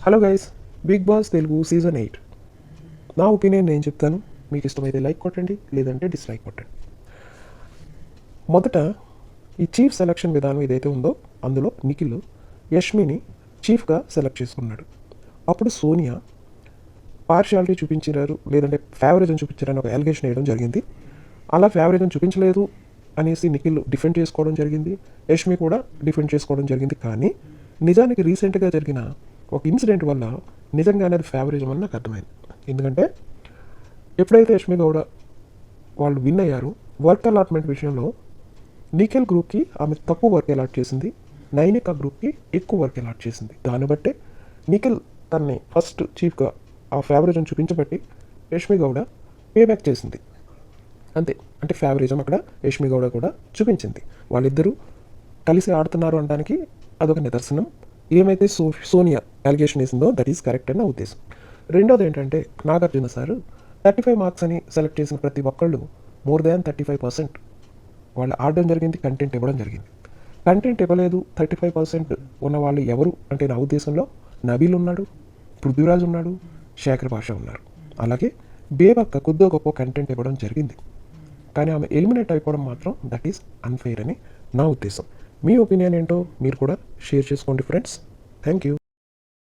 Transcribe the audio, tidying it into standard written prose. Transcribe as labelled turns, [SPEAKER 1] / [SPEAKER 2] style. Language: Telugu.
[SPEAKER 1] Hello guys, Bigg Boss Telugu season 8 నా ఒపీనియన్ నేను చెప్తాను. మీకు ఇష్టమైతే లైక్ కొట్టండి, లేదంటే డిస్లైక్ కొట్టండి. మొదట ఈ చీఫ్ సెలక్షన్ విధానం ఏదైతే ఉందో అందులో నిఖిల్ యష్మిని చీఫ్గా సెలెక్ట్ చేసుకున్నాడు. అప్పుడు సోనియా పార్షియాలిటీ చూపించారు, లేదంటే ఫేవరిజం చూపించారని ఒక అలిగేషన్ వేయడం జరిగింది. అలా ఫేవరిజం చూపించలేదు అనేసి నిఖిల్ డిఫెండ్ చేసుకోవడం జరిగింది, యష్మి కూడా డిఫెండ్ చేసుకోవడం జరిగింది. కానీ నిజానికి రీసెంట్గా జరిగిన ఒక ఇన్సిడెంట్ వల్ల నిజంగానే అది ఫేవరిజం అని నాకు అర్థమైంది. ఎందుకంటే ఎప్పుడైతే యష్మి గౌడ వాళ్ళు విన్ అయ్యారు, వర్క్ అలాట్మెంట్ విషయంలో నిఖిల్ గ్రూప్కి ఆమె తక్కువ వర్క్ అలాట్ చేసింది, నైనిక గ్రూప్కి ఎక్కువ వర్క్ అలాట్ చేసింది. దాన్ని బట్టే నిఖిల్ తనని ఫస్ట్ చీఫ్గా ఆ ఫేవరిజం చూపించబట్టి యష్మి గౌడ పేబ్యాక్ చేసింది. అంతే, అంటే ఫేవరిజం అక్కడ యష్మి గౌడ కూడా చూపించింది. వాళ్ళిద్దరూ కలిసి ఆడుతున్నారు అనడానికి అదొక నిదర్శనం. ఏమైతే సోనియా అలిగేషన్ వేసిందో దట్ ఈస్ కరెక్ట్ అని నా ఉద్దేశం. రెండోది ఏంటంటే, నాగార్జున సార్ 35 మార్క్స్ అని సెలెక్ట్ చేసిన ప్రతి ఒక్కళ్ళు మోర్ దాన్ 35% వాళ్ళు ఆడడం జరిగింది, కంటెంట్ ఇవ్వడం జరిగింది. కంటెంట్ ఇవ్వలేదు 35% ఉన్న వాళ్ళు ఎవరు అంటే నా ఉద్దేశంలో నబీల్ ఉన్నాడు, పృథ్వీరాజ్ ఉన్నాడు, శేఖర్ భాష ఉన్నారు. అలాగే బేబక్క కొద్దో గొప్ప కంటెంట్ ఇవ్వడం జరిగింది. కానీ ఆమె ఎలిమినేట్ అయిపోవడం మాత్రం దట్ ఈస్ అన్ఫెయిర్ అని నా ఉద్దేశం. మీ ఒపీనియన్ ఏంటో మీరు కూడా షేర్ చేసుకోండి ఫ్రెండ్స్. Thank you.